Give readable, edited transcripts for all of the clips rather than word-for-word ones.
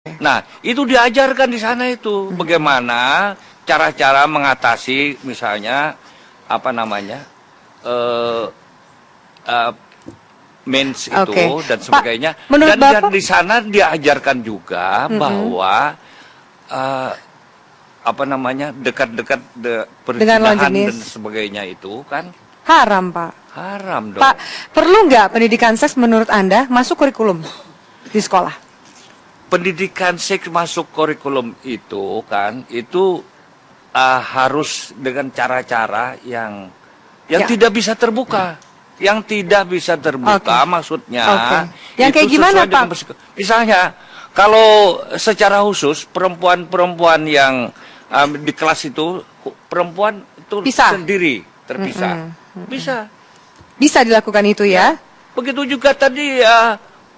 Nah, itu diajarkan di sana itu bagaimana cara-cara mengatasi misalnya apa namanya mens itu dan sebagainya. Pak, dan di sana diajarkan juga bahwa apa namanya dekat-dekat perzinahan dan sebagainya itu kan haram, Pak. Haram dong. Pak, perlu nggak pendidikan seks menurut Anda masuk kurikulum di sekolah? Pendidikan seks masuk kurikulum itu kan itu harus dengan cara-cara yang tidak bisa terbuka, yang tidak bisa terbuka maksudnya. Yang kayak gimana, Pak? Misalnya kalau secara khusus perempuan-perempuan yang di kelas itu perempuan itu sendiri terpisah, bisa dilakukan itu ya. Begitu juga tadi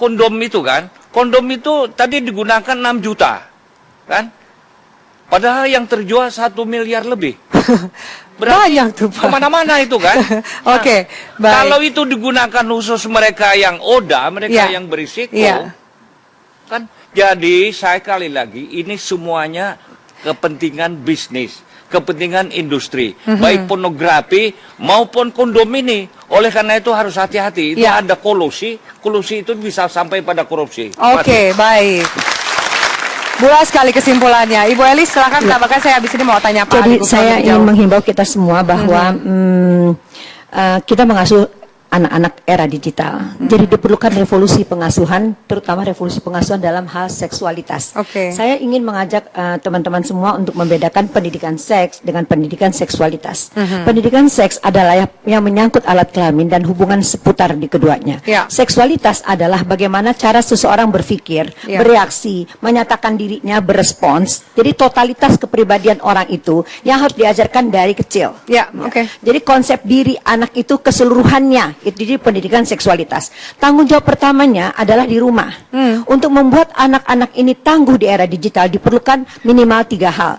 kondom itu kan. Kondom itu tadi digunakan 6 juta, kan? Padahal yang terjual 1 miliar lebih. Banyak tuh, Pak. Kemana-mana itu kan? Nah, baik. Kalau itu digunakan khusus mereka yang ODA, mereka yang berisiko, kan? Jadi saya kali lagi, ini semuanya kepentingan bisnis, kepentingan industri, baik pornografi maupun kondom ini. Oleh karena itu harus hati-hati. Itu ada kolusi itu bisa sampai pada korupsi. Baik. Bulat sekali kesimpulannya. Ibu Elis, silakan tambahkan. Saya habis ini mau tanya Pak. Jadi saya ingin menghimbau kita semua bahwa kita mengasuh anak-anak era digital. Jadi diperlukan revolusi pengasuhan, terutama revolusi pengasuhan dalam hal seksualitas. Saya ingin mengajak teman-teman semua untuk membedakan pendidikan seks dengan pendidikan seksualitas. Pendidikan seks adalah yang menyangkut alat kelamin dan hubungan seputar di keduanya. Seksualitas adalah bagaimana cara seseorang berpikir, bereaksi, menyatakan dirinya, berespons. Jadi totalitas kepribadian orang itu yang harus diajarkan dari kecil. Jadi konsep diri anak itu keseluruhannya. Itu jadi pendidikan seksualitas. Tanggung jawab pertamanya adalah di rumah. Untuk membuat anak-anak ini tangguh di era digital diperlukan minimal 3 hal.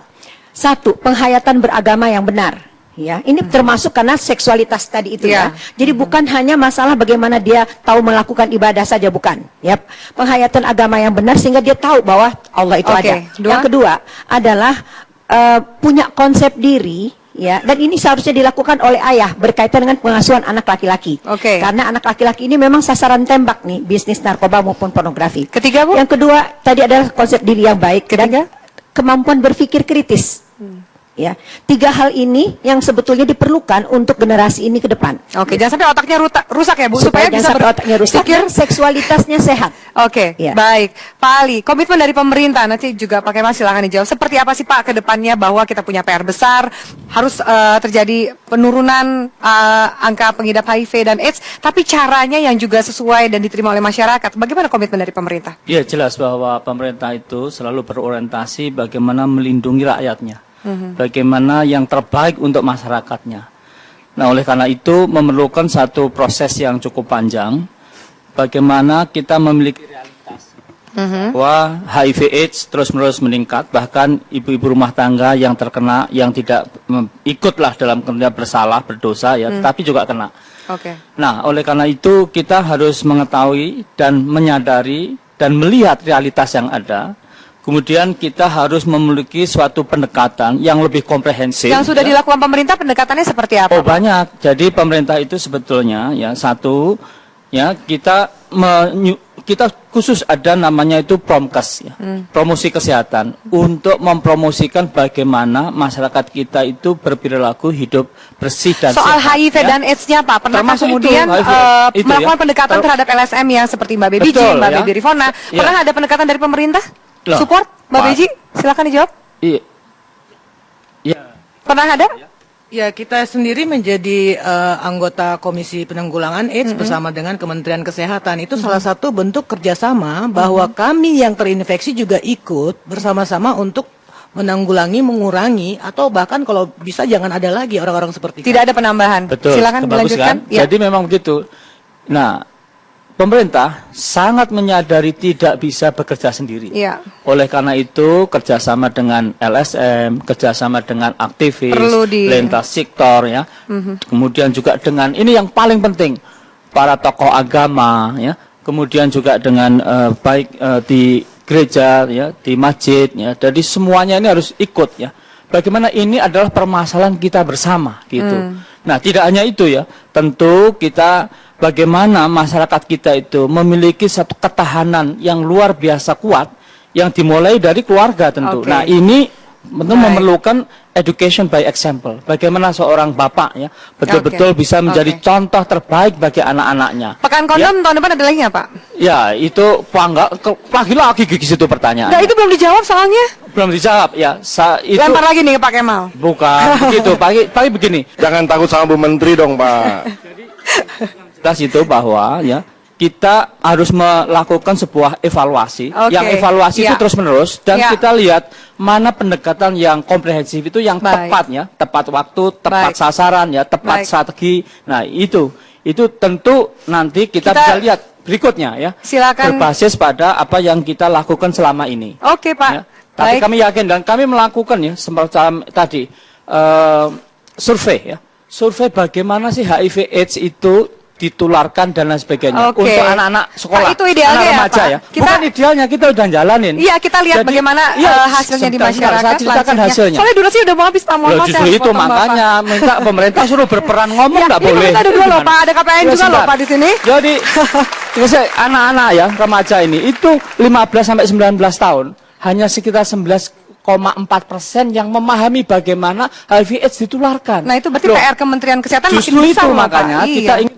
1, penghayatan beragama yang benar. Ya, ini termasuk karena seksualitas tadi itu ya. Jadi bukan hanya masalah bagaimana dia tahu melakukan ibadah saja, bukan. Penghayatan agama yang benar sehingga dia tahu bahwa Allah itu ada. Yang kedua adalah punya konsep diri. Dan ini seharusnya dilakukan oleh ayah berkaitan dengan pengasuhan anak laki-laki. Karena anak laki-laki ini memang sasaran tembak nih, bisnis narkoba maupun pornografi. Ketiga, Bu? Yang kedua tadi adalah konsep diri yang baik dan kemampuan berpikir kritis. 3 hal ini yang sebetulnya diperlukan untuk generasi ini ke depan. Jangan sampai otaknya rusak ya, Bu, supaya bisa otaknya rusak dan seksualitasnya sehat. Baik. Pak Ali, komitmen dari pemerintah nanti juga pakai Mas, silakan dijawab. Seperti apa sih Pak ke depannya bahwa kita punya PR besar, harus terjadi penurunan angka pengidap HIV dan AIDS, tapi caranya yang juga sesuai dan diterima oleh masyarakat. Bagaimana komitmen dari pemerintah? Ya, jelas bahwa pemerintah itu selalu berorientasi bagaimana melindungi rakyatnya. Bagaimana yang terbaik untuk masyarakatnya. Nah, oleh karena itu memerlukan satu proses yang cukup panjang. Bagaimana kita memiliki realitas bahwa HIV AIDS terus-menerus meningkat, bahkan ibu-ibu rumah tangga yang terkena, yang tidak ikutlah dalam kerja bersalah, berdosa ya, tetapi juga kena. Nah, oleh karena itu kita harus mengetahui dan menyadari dan melihat realitas yang ada. Kemudian kita harus memiliki suatu pendekatan yang lebih komprehensif. Yang sudah dilakukan pemerintah, pendekatannya seperti apa? Banyak. Jadi pemerintah itu sebetulnya kita khusus ada namanya itu promkes promosi kesehatan untuk mempromosikan bagaimana masyarakat kita itu berperilaku hidup bersih dan soal sehat. HIV dan AIDS-nya Pak, pernah kemudian melakukan pendekatan terhadap LSM yang seperti Mbak Baby G, Mbak Baby Rifona, pernah ada pendekatan dari pemerintah? Support, Mbak Beji, silakan dijawab. Pernah ada? Ya, kita sendiri menjadi anggota Komisi Penanggulangan AIDS bersama dengan Kementerian Kesehatan. Itu salah satu bentuk kerjasama bahwa kami yang terinfeksi juga ikut bersama-sama untuk menanggulangi, mengurangi, atau bahkan kalau bisa jangan ada lagi orang-orang seperti itu. Tidak ada penambahan. Betul. Silakan dilanjutkan. Jadi memang begitu. Nah, pemerintah sangat menyadari tidak bisa bekerja sendiri. Oleh karena itu kerjasama dengan LSM, kerjasama dengan aktivis, lintas sektor ya. Kemudian juga dengan ini yang paling penting para tokoh agama ya. Kemudian juga dengan baik di gereja, ya, di masjid, ya. Jadi semuanya ini harus ikut, ya. Bagaimana ini adalah permasalahan kita bersama, gitu. Nah, tidak hanya itu, ya. Tentu kita bagaimana masyarakat kita itu memiliki satu ketahanan yang luar biasa kuat, yang dimulai dari keluarga tentu. Oke. Nah, ini tentu Baik. memerlukan education by example. Bagaimana seorang bapak, ya, betul-betul Oke. bisa menjadi Oke. contoh terbaik bagi anak-anaknya. Pekan kondom tahun depan ada lagi nggak, Pak? Ya, itu lagi gigis itu pertanyaan. Nah, itu belum dijawab soalnya. Belum dijawab, ya. Itu Lempar lagi nih ke Pak Kemal. bukan begitu. Pagi begini. Jangan takut sama Bu Menteri dong, Pak. Jelas itu bahwa, ya, kita harus melakukan sebuah evaluasi. Oke. Yang evaluasi itu Ya. terus-menerus dan Ya. kita lihat mana pendekatan yang komprehensif itu yang Baik. tepat, ya, tepat waktu, tepat Baik. sasaran, ya, tepat Baik. strategi. Nah, itu tentu nanti kita bisa lihat berikutnya, ya. Silakan. Berbasis pada apa yang kita lakukan selama ini. Oke, Pak. Ya. Tapi Baik. kami yakin dan kami melakukan, ya, semacam tadi survei, ya. Survei bagaimana sih HIV/AIDS itu ditularkan dan lain sebagainya Oke. untuk anak-anak sekolah, Pak, itu idealnya anak ya, remaja, Pak? ya. Kita- Bukan idealnya, kita udah jalanin. Iya, kita lihat Jadi, bagaimana iya, hasilnya di sebentar, masyarakat. saya ceritakan langsungnya. hasilnya. Soalnya durasi udah mau habis, Pak. Mohon Loh, maaf, justru saya itu potong makanya minta pemerintah suruh berperan ngomong Bapak. nggak Ya, boleh. ini kita dulu loh, Pak. Ada KPN Ya, juga loh, sebentar. Pak, di sini. Jadi anak-anak, ya, remaja ini itu 15 sampai 19 tahun hanya sekitar 11,4% yang memahami bagaimana HIV/AIDS ditularkan. Nah, itu berarti Loh, PR Kementerian Kesehatan justru makin besar itu loh, Pak. makanya Iya. kita ingin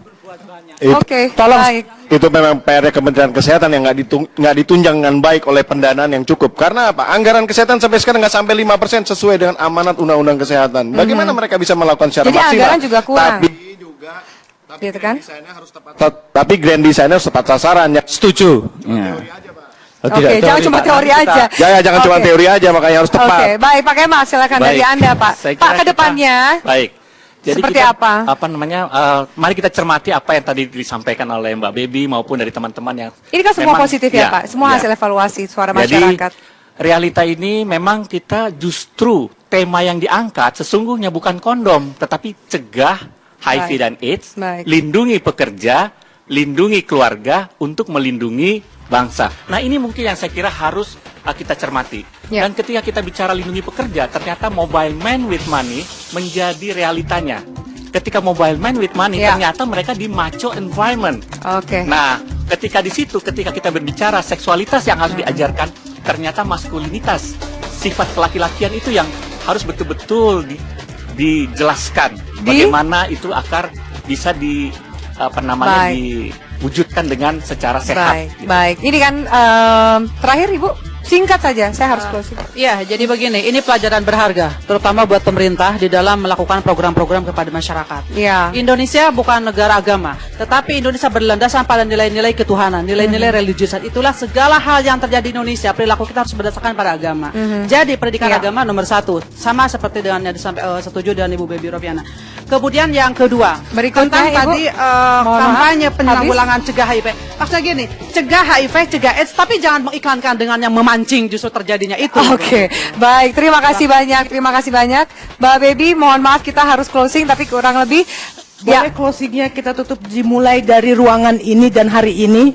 Oke, tolong baik. Itu memang PR Kementerian Kesehatan yang nggak ditunjang dengan baik oleh pendanaan yang cukup. Karena apa? Anggaran kesehatan sampai sekarang nggak sampai 5% sesuai dengan amanat Undang-Undang Kesehatan. Bagaimana mereka bisa melakukan secara Jadi maksimal? anggaran juga kurang. Tapi Gitu kan? tapi grand designer harus tepat sasaran. Ya. setuju. Ya. Oh, Oke, jangan cuma teori aja. Ya, jangan cuma Oke. teori aja, makanya harus tepat. Oke, baik, Pak Kemal, silakan dari Anda, Pak. Saya Pak, kira ke kita- depannya, Baik. Jadi Seperti kita, apa? Mari kita cermati apa yang tadi disampaikan oleh Mbak Baby maupun dari teman-teman yang ini kan semua memang- positif ya, Pak. Semua hasil evaluasi suara Jadi masyarakat. realita ini memang kita justru tema yang diangkat sesungguhnya bukan kondom, tetapi cegah HIV Baik. dan AIDS, Baik. lindungi pekerja, lindungi keluarga untuk melindungi bangsa. Nah, ini mungkin yang saya kira harus kita cermati. Ya. Dan ketika kita bicara lindungi pekerja, ternyata mobile man with money menjadi realitanya. Ketika mobile man with money, Ya. ternyata mereka di macho environment. Oke. Nah, ketika di situ, ketika kita berbicara seksualitas yang harus diajarkan, ternyata maskulinitas, sifat kelaki-lakian itu yang harus betul-betul dijelaskan. Bagaimana itu akar bisa Baik. diwujudkan dengan secara sehat. Baik, gitu. baik. Ini kan terakhir, Ibu, singkat saja. Saya harus closing. Iya, jadi begini, ini pelajaran berharga, terutama buat pemerintah di dalam melakukan program-program kepada masyarakat. Iya. Indonesia bukan negara agama, tetapi Indonesia berlandasan pada nilai-nilai ketuhanan, nilai-nilai religiusan. Itulah segala hal yang terjadi di Indonesia, perilaku kita harus berdasarkan pada agama. Jadi pendidikan Iya. agama nomor 1, sama seperti dengan yang setuju dengan Ibu Baby Rofiana. Kemudian yang kedua, Berikutnya, tentang Ibu. tadi Mohon kampanye maaf, penanggulangan cegah HIV. Maksudnya gini, cegah HIV, cegah AIDS, tapi jangan mengiklankan dengan yang memancing justru terjadinya itu. Oke, baik. Terima kasih banyak. Terima kasih banyak. Mbak Baby, mohon maaf kita harus closing, tapi kurang lebih Boleh closingnya kita tutup dimulai dari ruangan ini dan hari ini.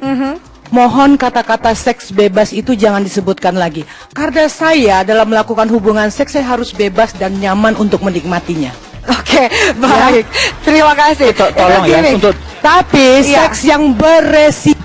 Mohon kata-kata seks bebas itu jangan disebutkan lagi. Karena saya dalam melakukan hubungan seks saya harus bebas dan nyaman untuk menikmatinya. Oke, baik. Terima kasih. Tolong ya, Gini. untuk Tapi Iya. seks yang beresiko